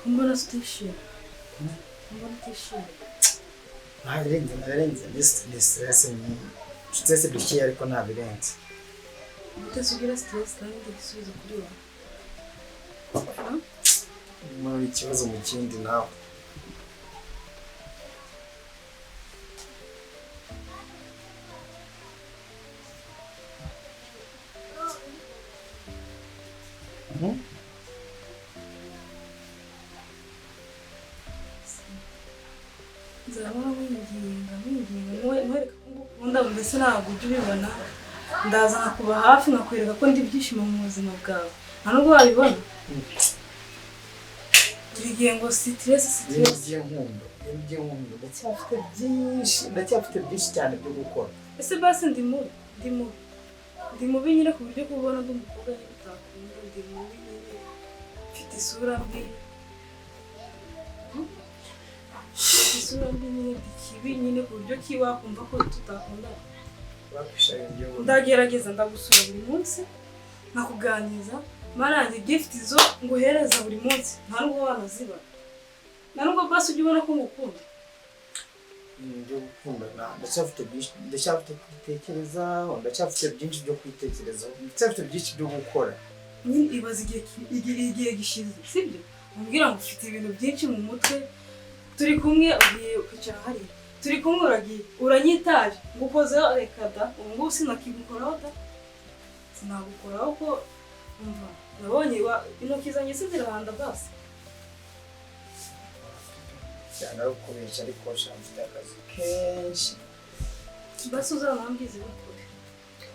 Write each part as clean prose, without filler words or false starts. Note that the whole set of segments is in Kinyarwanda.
Mbona station. Mbona station. Narenze ni stress ni stress dushye ariko nta birenze. Utasugira stress kandi igisubizo kuri wowe. Muri ikibazo mu kindi nawe. Mbese ntabwo ujya ubibona ndaza nkakuba hafi nkakwereka ko ndi byishimo mu buzima bwawe nta nubwo wabibona turigiye ngo stress y'inkundo ndacyafite byinshi cyane byo gukora. Ese basi ndi mubi nyine ku buryo kubona ndi umukobwa nyine utakunda ndi mubi nyine mfite isura mbi nyine ikibi nyine ku buryo wakumva ko tutakundana. Ndagerageza ndagusura buri munsi nkakuganiriza marange gift zo nguhereza buri munsi nta nubwo wanaziba nta nubwo basi ujya ubona ko ngukunda. Ibyo gukundana ndacyafite kwitekereza ndacyafite byinshi byo kwitekereza ndacyafite byinshi byo gukora. Nyine ibaza igihe gishize sibyo umbwira ngo ufite ibintu byinshi mu mutwe turi kumwe ugiye kwicara hariya turi kumwe uragiye uranyitaje ngukozeho reka da ubu ngubu sinakigukoraho da sinagukoraho ko umva nabonye intoki zanjye zirahanda basi cyane ari ukubeshya ariko mfite akazi kenshi basi uzanambwize bakore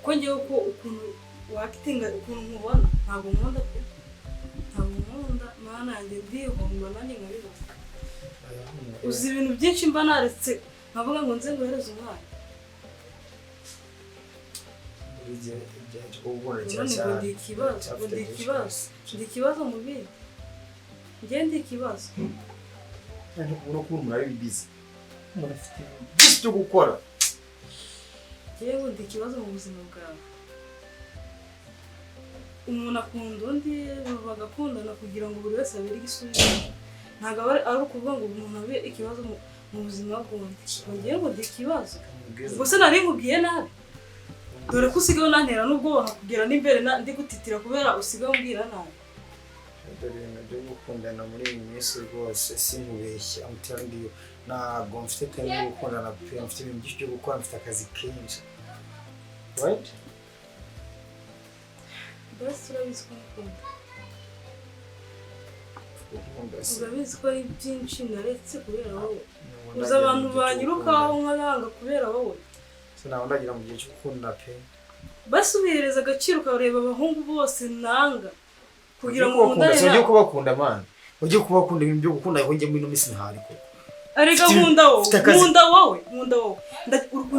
ko ngewe ko ukuntu wakitinga ukuntu nkubona ntabwo nkunda pe mana yanjye ndihomba nanjye nkabibona uzi ibintu byinshi mba naretse nkavuga ngo nze nguhereze umwana. Ndi ikibazo mu bindi njye ndi ikibazo ubona ko umuntu ari bizi umuntu afite byinshi byo gukora. Njyewe ndi ikibazo mu buzima bwawe umuntu akunda undi bagakundana kugira ngo buri wese abere igisubizo ntabwo ari ukuvuga ngo umuntu abe ikibazo mu buzima bw'undi ngiye ngo ndi ikibazo gusa nari nkubwiye nabi dore ko usigaye unantera n'ubwo nkakubwira n'imbere ndi gutitira kubera usigaye umbwira nabi. Dore ibintu byo gukundana muri iyi minsi rwose sinkubeshya amutangiye ntabwo mfite time yo gukundana pe mfite ibintu byinshi byo gukora mfite akazi kenshi right basi urabizi ko ngukunda urabizi ko ari byinshi naretse kubera wowe uzi abantu banyirukaho nk'abanga kubera wowe nawe ndagira mu gihe cyo gukunda pe basi ubihereza agaciro ukareba abahungu bose nanga kugira ngo mundane ujye kubakunda man ujye kubakunda ibintu byo gukunda aho njye muri no misi ntahari ko arega nkunda wowe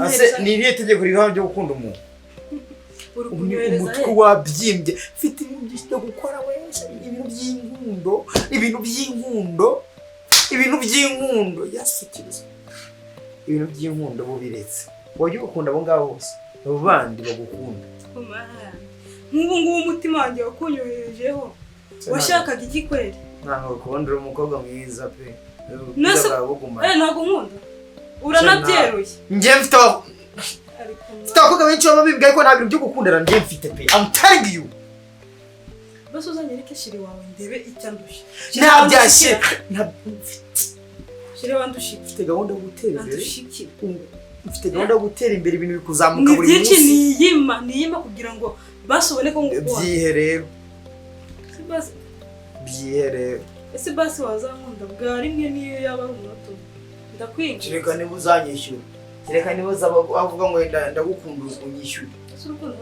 ase ni irihe tegeko riraho byo gukunda umuntu umutwe wabyimbye mfite ibintu byinshi byo gukora wese ibintu by'inkundo yasikiriza ibintu by'inkundo bo biretse wajye gukunda abo ngabo bose abo bandi bagukunda nk'ubu ngubu umutima wanjye wakunyoherejeho washakaga iki kweri ntaho kubondera umukobwa mwiza pe ntabwo nkunda uranabyeruye njye mfite abakobwa benshi baba bibwira ariko nta bintu byo gukundana njye mfite pe I'm telling you basi uzanyereke shiri wawe ndebe icyandusha ntabyashye shiri wandusha mfite gahunda yo gutera imbere mfite gahunda yo gutera imbere ibintu bikuzamuka buri munsi niyima kugira ngo basobone ko ngukunda byiherero ese basi wazankunda bwa rimwe niyo yaba ari umunota ndakwinjiza reka niba uzanyishyura reka niba avuga ngo ndagukunda unyishyura ese urukundo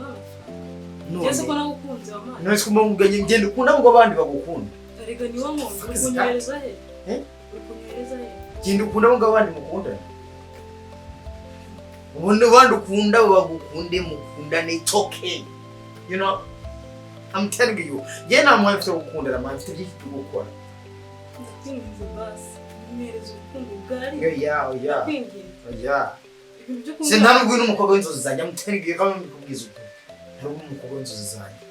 none ko nagukunze wamana none ko muganye ngende ukunda ngo abandi bagukunda rega niwo nkunda ukunyereza he genda ukunda ngo abandi mukundane ubundi abandi ukunda bagukunde mukundane it's okay you know I'm telling you ye nta mpamvu yo gukundana mpamvu ifite byinshi byo gukora ndakwingiza basi unyereza urukundo bwari se nta nubwo n'umukobwa w'inzozi zanjye amutengiye kandi mbikubwiza uko ntabwo umukobwa w'inzozi zanjye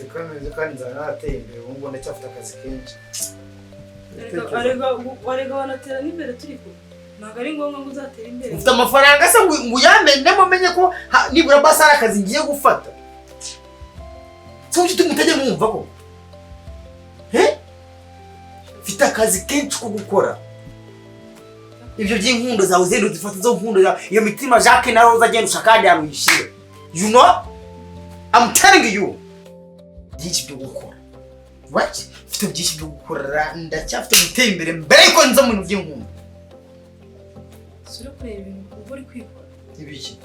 kameze kandi nzana nateye imbere ubu ngo ndacyafite akazi kenshi. Arega wanatera n'imbere turi ko ntabwo ari ngombwa ngo uzatera imbere. Ufite amafaranga se ngo uyamenyemo menye ko nibura basara akazi ngiye gufata. Cyangwa mutajya mwumva ko mfite akazi kenshi ko gukora. Ibyo by'inkundo zawe zendo zifata zo nkundo iyo mitima Jacques na Rose agenda ushakandi hano yishire. You know? I'm telling you. Byinshi byo gukora. What? Mfite byinshi byo gukora ndacyafite gutera imbere mbere yuko nza mu bintu by'inkundo. Sura kureba ibintu uba uri kwikora. Ibiki?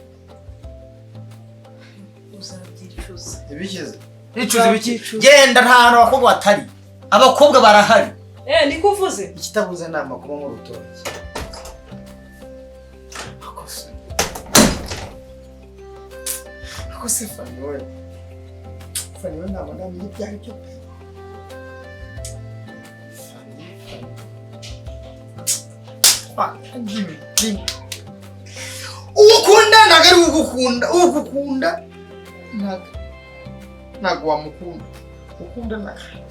Uzabyicuza. Ibikize? Nicuza ibiki? Genda nta hantu abakobwa batari. Abakobwa barahari. Niko uvuze. Ikitabuze ni amakuru mu rutoki. Akose Fanny we ntabwo namenye ibyo ari byo. Ugukunda ntabwo ari ugukunda ntabwo wamukunda ukunda ntabwo.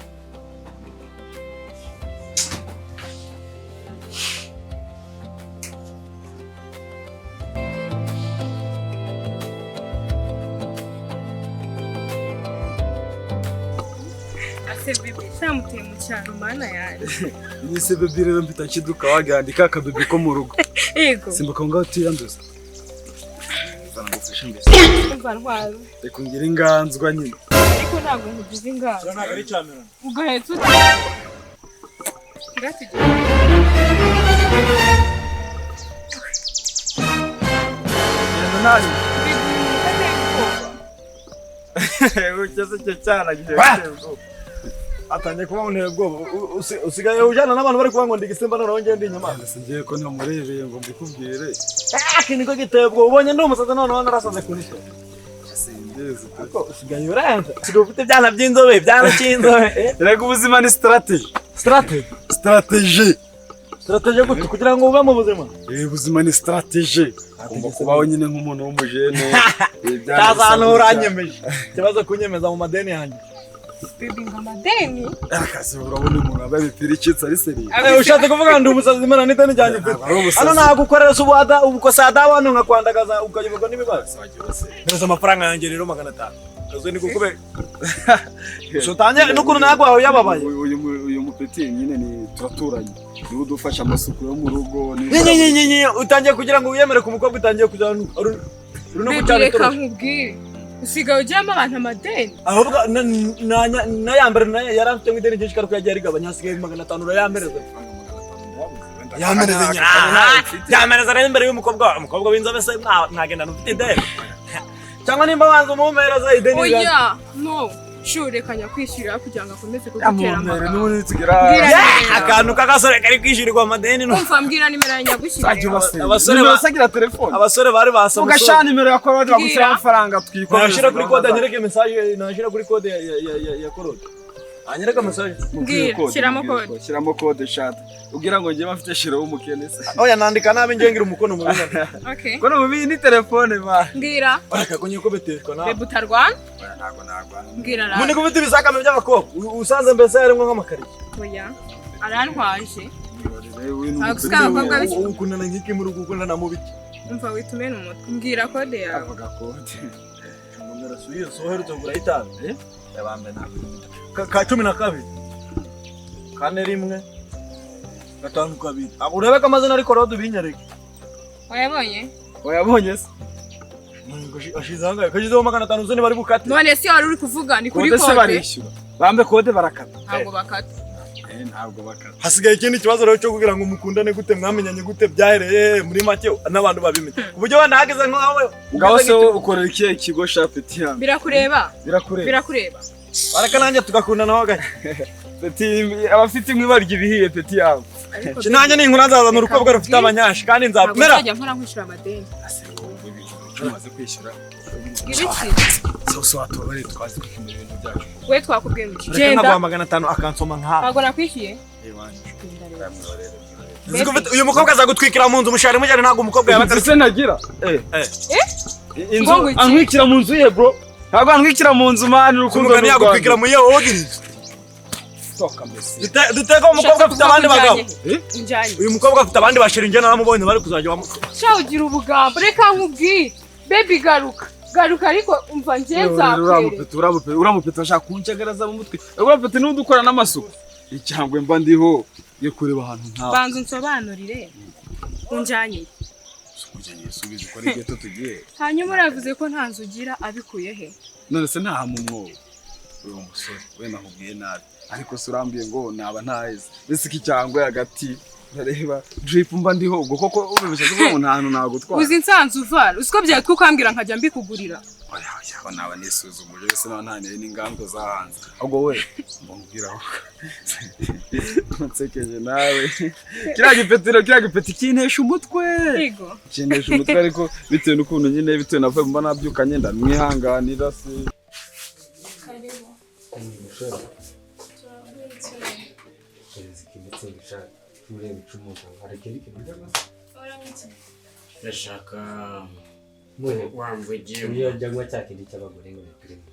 Bebe samuteye mu cyaro mana yanjye. Ni se bebe rero mpita kiduka wagandika akabebe ko mu rugo. Yego. Simbuka ngo tuyanduza. Zana gufasha mbese. Umva ntwaro. Reka ngire inganzwa nyine. Ariko ntabwo nkugize inganzwa. Ntabwo ari cyamera. Ugahetse uti. Ngatije. Yendo nari. Ucyase cyo cyana gihe. Atanye kuba unteye ubwoba usigaye ujana n'abantu bari kuba ngo ndigisimba none ngende inyama singiye ko ntamurebeye ngo mbikubwire niko giteye ubwoba ubonye ndi umusaza none narasaze kunito sindeze kuko usigaye uranza sigo ufite byana by'inzobe byana cy'inzobe rega ubuzima ni strategy gute kugira ngo ube mu buzima ubuzima ni strategy agomba kubaho nyine nk'umuntu w'umujene cyazana uranyemeje kibazo kunyemeza mu madeni yanjye. Bebe ngamadeni akazi urabona umuntu abaye bipira icitse ari seriye Ushatse kuvuga ndi umusazi imana n'ideni ryanjye mfite hano nagukorera subada ubukosa abantu nkakwandagaza ukayoberwa n'ibibazo neza amafaranga yanjye rero 500 kazo ni kukube shotanye n'ukuntu nagwaho yababaye uyu mupeti nyine ni turaturanye niwe udufasha amasuku yo mu rugo ni utangiye kugira ngo uyemere ku mukobwa utangiye kujya no gucyara reka nkubwire usigaye ujyamo abantu amadeni ahubwo nayambere yarafite mu ideni cyinshi karuko yagiye rigabanya hasigaye 500 urayampereza yamereza rero imbere y'umukobwa w'inzobe se ntagenda ufite ideni cyangwa nimba wanze umumereza ideni oya no shure kanya kwishyurira kugira ngo akomeze kugutera n'ubundi tugera akantu kagasore kari kwishyurirwa amadeni umva mbwira nimero ya nyagushyirira abasore basagira telefone abasore bari basaba ugashana nimero ya kode bagushyira amafaranga twikoresha nashira kuri kode anyereke message nashira kuri kode ya korode anyereka message shyiramo kode shata ugira ngo ngiye bafite shiro w'umukene se oya nandika nabe ngengira umukono mu bina okay kono mu ni telefone ba mbwira akakunye ko beteshwa na bebe utarwana ntago mbwira ra mune kubita ibisakame by'abakobwa usanze mbese harimo nk'amakariye oya arantwaje ukundana nk'iki muri uko ukundana mu biki umva witume n'umutwe mbwira kode yawe avuga kode numero suye soherutse ngura itanu yabambe ntabwo ka 12 kane rimwe gatanu kabiri urebe ko amazina ariko rado binyareke wayabonye se ashizanga kajizo 500 uzone bari bukate none se wari uri kuvuga ni kuri kode barishyura bambe kode barakata ntabwo bakata hasigaye ikindi kibazo rero cyo kugira ngo mukundane gute mwamenyanye gute byahereye muri make n'abantu babimenye uburyo wanda hageze nkawe ngaho se ukorera iki ikigo shapeti ya birakureba baraka nanjye tugakundana ho gahe peti abafite inkwibarya ibihiye peti yawe nanjye ninkura nzazana urukobwa rufite abanyashi kandi nzapmera nzajya nkora nkwishyura amadeni umaze kwishyura so atobare twazi kwikimira ibintu byacu we twakubwiye ngo genda kwa 500 akansoma nka ntago nakwishyuye uyu mukobwa azagutwikira mu nzu mushari mujyane ntago umukobwa yabaga se nagira inzu ankwikira mu nzu ye bro ntabwo ntwikira mu nzu mani urukundo umugani yagutwikira mu yewe wogirije toka mbese duteka umukobwa afite abandi bagabo uyu mukobwa afite abandi bashiringe naramubonye bari kuzajya bamuka sha ugira ubugambo reka nkubwire baby garuka ariko umva ngenza uramupeta ashaka kuncegereza mu mutwe uramupeta ni udukora n'amasuku icyangwe mba ndiho yo kureba ahantu ntawe banza unsobanurire unjanye subiza uko ari geto tugiye hanyuma uravuze ko nta nzu ugira abikuye he none se nta mu mwobo uyu musore we nakubwiye nabi ariko se urambiye ngo naba ntaheze ese iki cyangwe hagati ndareba drip mba ndiho ubwo koko ubibesha kuvuga ngo nta hantu nagutwara uzi nsanzu uvara usiko byaye ukambwira nkajya mbikugurira oya naba nisuzumuje ese naba ntaniye n'ingambwe zahanze ahubwo we mbongiraho nsekeje nawe kiriya gipeti kintesha umutwe kintesha umutwe ariko bitewe n'ukuntu nyine bitewe navuye mba nabyukanye ndamwihanganira se ndashaka wamvugiye jyanywa cya kindi cy'abagore ngo bipirime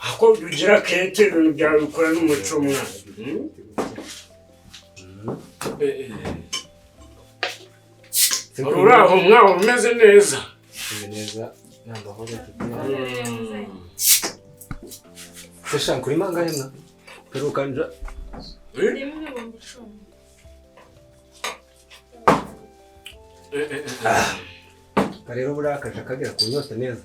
ako ugira kete ibintu byawe bikora n'umuco mwana uraho mwaho umeze neza nta mahoro sesha kuri mangahe mwa peruka nja rero buriya akaje kagera ku nyota neza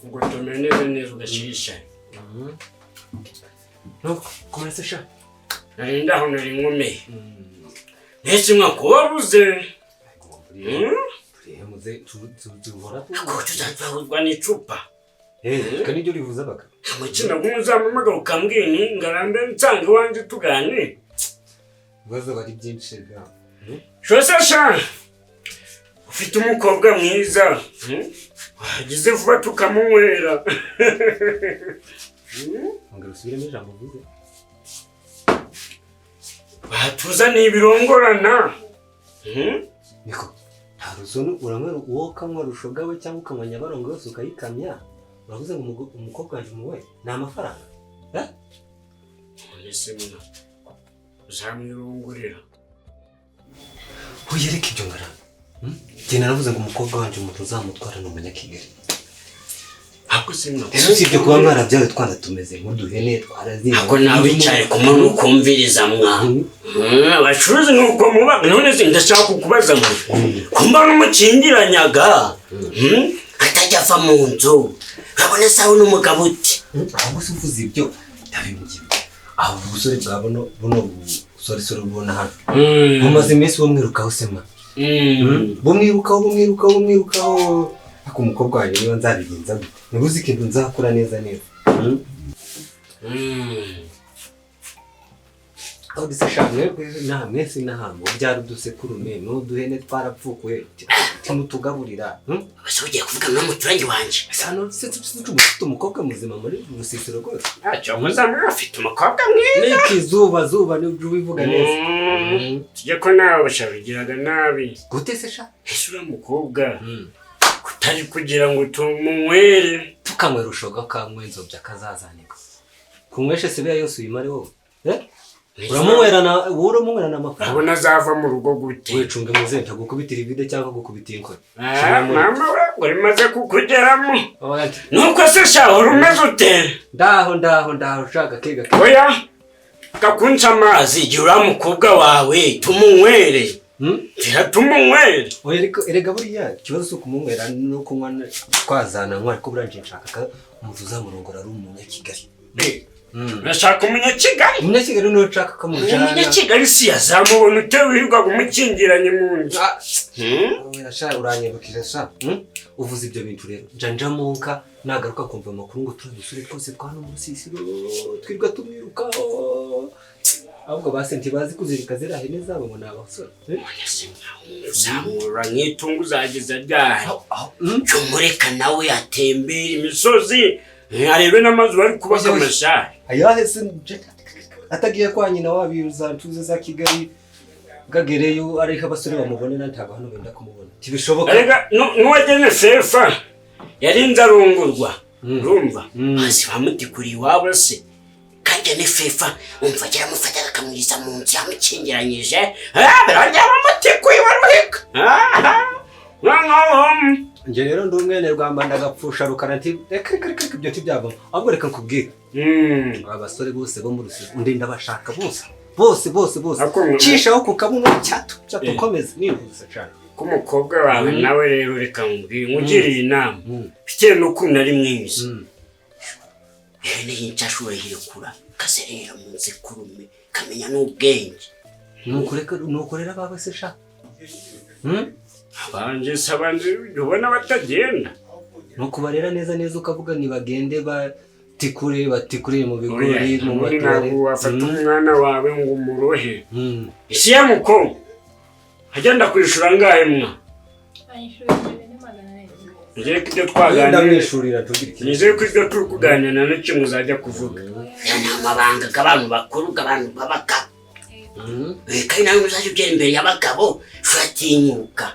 ngo tumeneze neza ugashisha komera sesha nari ndaho nari nkomeye ntese mwako wabuze ko tuzavurwa n'icupa kandi ibyo rivuze abaga amukina bw'umuzamamaga ukambwira ni ngarambe nsanga iwanjye tuganire ibibazo bari byinshi bwa shose sha ufite umukobwa mwiza wagize vuba tukamunywera ongera usubiremo ijambo uvuze batuzaniye ibirongorana niko nta rusoni uramwera uwo kamwa rushogawe cyangwa ukanywa nyabarongo yose ukayikamya uravuze ngo umukobwa wanjye umuwe ni amafaranga ese muna uzamwirungurira uyereke ibyo ngara njye naravuze ngo umukobwa wanjye umuntu uzamutwara ni umunyakigali ako simna rero sibyo kuba mwarabyawe twana tumeze nk'uduhene twarazinze ako nawe wicaye ku muntu ukumviriza mwa abacuruzi nuko muba none ndashaka kukubaza mwe kumba n'umukingiranyaga atajya ava mu nzu urabona sawa n'umugabo uti ahubwo se uvuze ibyo ndabimugira aho ubusore bwabona buno busore bubona hano mumaze iminsi bumwirukaho sema bumwirukaho ako umukobwa wanjye niba nzabigenza gute nibuze ikintu nzakora neza aho disashamwe nta mwese n'ahantu byari udusekurume n'uduhene twarapfukuye timutugaburira base ugiye kuvuga n'umuturanyi wanje sano ufite umukobwa muzima muri rusisiro rwose ntacyo muzamwe afite umukobwa mwiza n'ikizuba n'ibyo ubivuga neza tujye ko nawe bashabigiraga nabi gute se sha ese uriya mukobwa kutari kugira ngo tumunywere tukanywera ushoga kamwe inzobya kazazanika kunyweshe sibiya yose uyimare wowe uramwerana amafaranga ubona azava mu rugo gute wecunge muzenta gukubitira ivide cyangwa gukubitira inkoni mama we ngo rimaze kukugeramo nuko se shaho rumeze ute ndaho ushaka kega oya kakunca amazi igihe uriya mukobwa wawe tumunywere tumunywere oya erega buriya ikibazo si ukumunywera no kunywa twazana nkwa ariko buranje nshaka umuntu uzamurongora ari umunyakigali urashaka umunyakigali niwe nshaka kamujana umunyakigali si yazamubona utewirirwa kumukingiranye mu nzu uranyibukije sha uvuze ibyo bintu rero njanjamuka nagaruka kumva amakuru ngo turabisure twose twana mu rusisiro twirwa tumwirukaho ahubwo base ntibazi kuzirika ziriya hene zabo ngo ni abasore zamura nk'itungo uzageza ryari cyumureka nawe atembera imisozi arebe n'amazu bari kubaka amashari ayahe se atagiye kwa nyina wabiruza ntuze za Kigali gagereyo ariko abasore bamubonera ntabwo hano benda kumubona tibishoboka arega nuwajyanye fefa yarinze arungurwa urumva hasi bamutikuriye iwabo se kajya ni fefa umva agira amufataga akamwiriza mu nzu yamukingiranyije birongera bamutikuye baruhika njye rero ndi umwene rwamba ndagapfusha rukana nti reka ibyo ntibyavamo ahubwo reka nkubwire abasore bose bo mu Rusizi ndinda bashaka bose cishaho ku kabuno cyatukomeza nihuse cyane k'umukobwa wawe nawe rero reka nkubwire nkugiriye inama bitewe n'ukuntu ari mwiza rero yinca ashobora hirekura kazerera mu nzikurume kamenya n'ubwenge nukorera baba se sha abanje ubona batagenda nukubarera neza ukavuga ni bagende batikure mu bigori mu matore wafata umwana wawe ngo umurohe isi ya mukobwa agenda kwishura ngahe mwa nizeye ko ibyo twaganira nizeye ko ibyo turi kuganira na kimwe uzajya kuvuga ni amabanga k'abantu bakuru k'abantu b'abagabo kandi nawe uzajya ugera imbere y'abagabo uratinyuka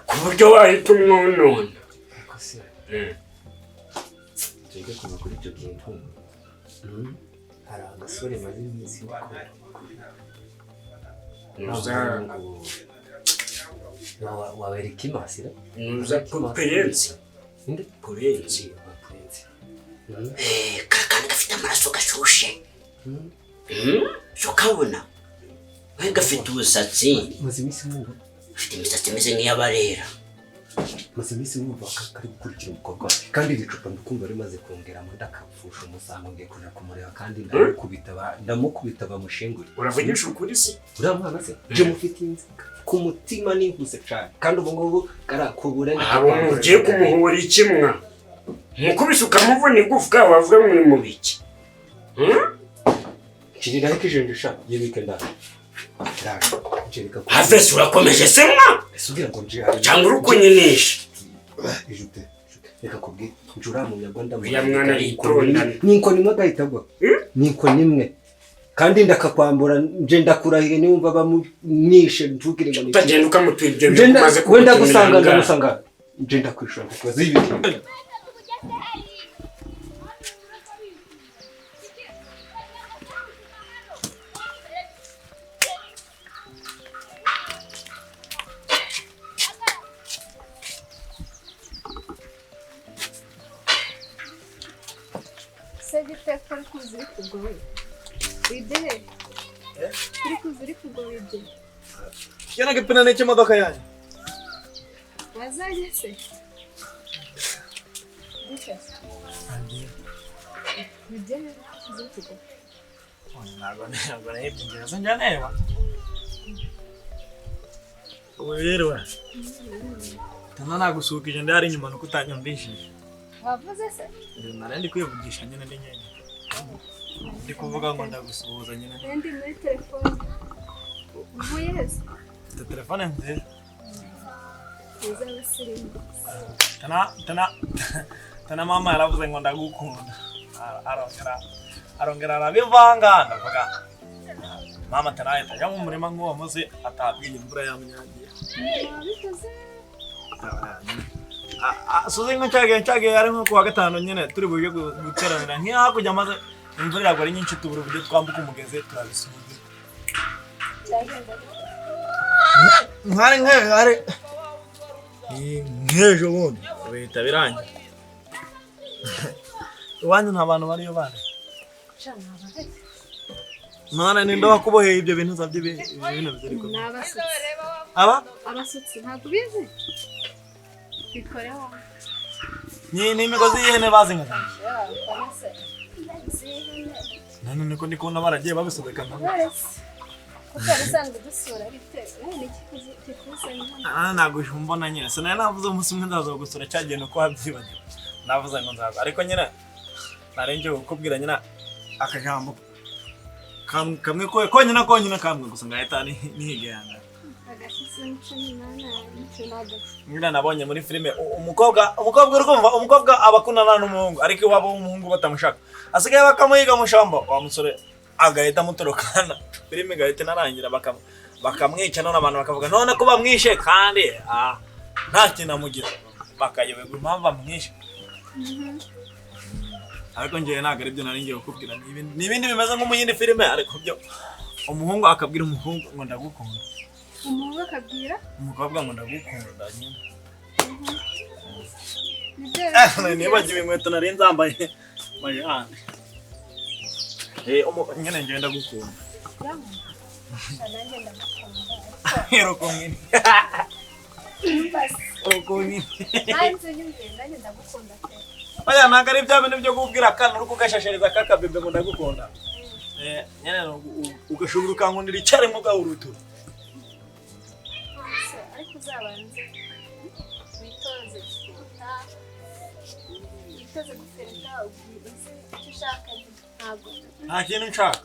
ku buryo wahita umwonona tujye kuva kuri ibyo bintu hari agasore maze iminsi wawereka imasira nuza purensi kakandi gafite amaraso gashushe ukabona we gafite ubusatsi maze iminsi mwumva ufite imisatsi imeze nk'iy'abarera maze iminsi mwumva kari gukurikira umukobwa kandi iri cupa ndikumva rimaze kongeramo ndakapfusha umusango ngiye kuja kumureba kandi ndamukubita bamushingure uravugisha ukuri se uriya mwana se je mufite inzika ku mutima nihuse cyane kandi ubu ngubu karakubure abo mugiye kumuhura ikimwa mukubise ukamuvuna igufwa wavuga muri mu biki kirira kijenje sha yibike ndara havese urakomeje se mwa sugira ngo nje cyangwa urukunyinisha ijute reka kubwira njura mu nyarwanda mu ya mwana yitonda ninko nimwe gahitagwa ninko nimwe kandi ndakakwambura nje ndakurahiye niwumva bamunishe ntugire ngo utagenda ukamutwibye byo maze wenda gusanga nje ndakwishura kubaza ibintu Turi kuziri kugoye idehe turi kuziri kugoye idehe yana gipina n'iki modoka yanyu wazaje se idehe kuziri kugoye ntabwo nahebye ngira se njya neba ubu rero tana nagusuhukije ndari inyuma nuko utanyumvishije wavuze se nari kwivugisha nyine ndi nyine ndi kuvuga ngo ndagusuhuza nyine ndi muri telefone uvuye se telefone nziza abasirimu tana mama yaravuze ngo ndagukunda arongera arabivanga ndavuga mama tana yajya mu murima nk'uwo munsi atabwiye imvura yamunyagiye suzi nkacagiye ari nko kuwa gatanu nyine turi buje guteranira ntihakurya maze imvura iragwa ari nyinshi tubura uburyo twambuka umugezi turabisuhuza nkari nk'ejo bundi bihita birangira iwanyu nta bantu bariyo bane none ninde wakuboheye ibyo bintu zabyo ibintu bitari ko abasutsi ntabwo bizi bikoreho ni imigozi y'ihene bazinga none niko ndi kubona baragiye babisobekana kuko bisanzwe dusura bitewe n'ikikuzi kikuze ntabwo mbona nyine sinari navuze umunsi umwe nzaza gusura cyagiye nuko wabyibagiwe navuze ngo nzaza ariko nyine narengewe kukubwira nyine akajambo kamwe konyine kamwe gusa ngahita nihiganga Ngira nabonye muri filime umukobwa urumva aba akundana n'umuhungu ariko iwabo w'umuhungu batamushaka asigaye bakamuhiga mushamba wa musore agahita mutorokana filime igahita inarangira bakamwica none abantu bakavuga none ko bamwishe kandi nta kintu amugira bakayoberwa impamvu amwishe. Ariko njyewe ntabwo aribyo nari ngiye kukubwira, ni ibindi bimeze nko mu yindi filime, ariko byo umuhungu akabwira umuhungu ngo ndagukunda, umuhungu akabwira umukobwa ngo ndagukunda nyine. Nibagiwe inkweto nari nzambaye mayande. Nyine njyewe ndagukunda. Oya ntabwo ari bya bintu byo kubwira akana uri kugashashereza kakabebe ngo ndagukunda. Nyine ugashobora ukankundira icyarimwe ugahurutura. ariko uzabanze witoze gutereta, uzi icyo ushaka. Ntabwo nta kintu nshaka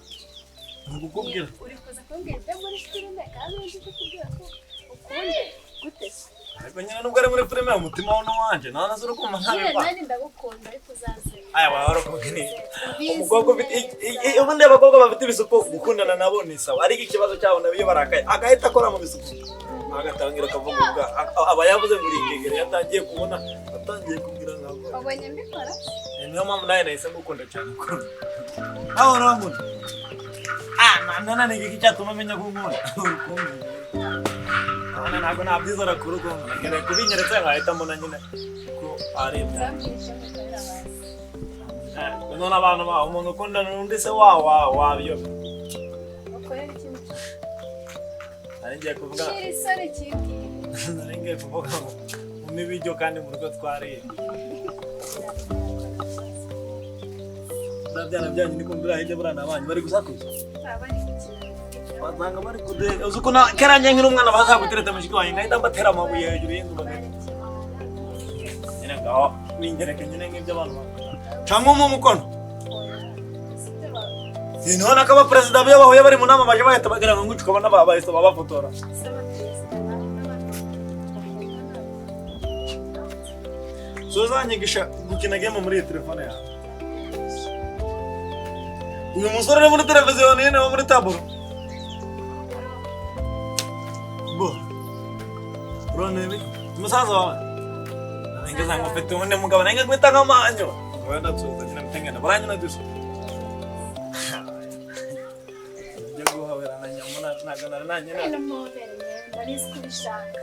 ngukubwira. uri kuza kumbwira ibyo muri filime kandi uzi kukubwira ko ukunde gute se? Ariko nyine nubwo ari muri filime umutima wawe n'uwanjye nta nazo urukumva ntabwo. Nanjye ndagukunda ariko uzaze. Aya wahora kubwira umukobwa ufite ubundi abakobwa bafite ibisuko gukundana nabo ni sawa, ariko ikibazo cyabo nabo iyo barakaye agahita akora mu bisuko agatangira akavuga ubwa aba yavuze ngo ingegere yatangiye kubona atangiye kubwira nabo. Wabonye mbikora? Niyo mpamvu nawe nahise ngukunda cyane ukunda. Aho urangunda nana ni iki cyatuma menya ko nkunda urukundo. Ntabwo nabyizera ku rugo nkeneye kubinyeretse nkahita mbona nyine ko ari none abantu umuntu ukundana n'undi se wabiyo Ukorera ikintu nari ngiye kuvuga cy'isore kibwira. nari ngiye kuvuga ngo umpe ibiryo kandi mu rugo twariye. Byana byanyu ni kumbira hirya burana abanyu bari gusakuza. Bari gukina. Bazanga bari kude uzuko na keranye nkiri umwana bazagutereta mushiki wanyu ngahita mbatera amabuye hejuru y'inzu bagenda. Nyine ngaho ningereke nyine nk'ibyo abantu cyangwa mu mukono. None akaba perezida byo bahuye bari mu nama baje bahita bagira ngo ngucuka abana bahise babafotora. Sozanyigisha gukina game muri telefone yawe. Uyu musore uri muri televiziyo ni wo muri taburo. Bo. Urone umusaza wawe. Ngeze ngo mfite undi mugabo nange kwita nk'amanyo. Wenda tsuza nyina mtengena baranye na duso. Jego hawera na nyamuna nagana na nyina. Eno mobile ndarizi kubishaka.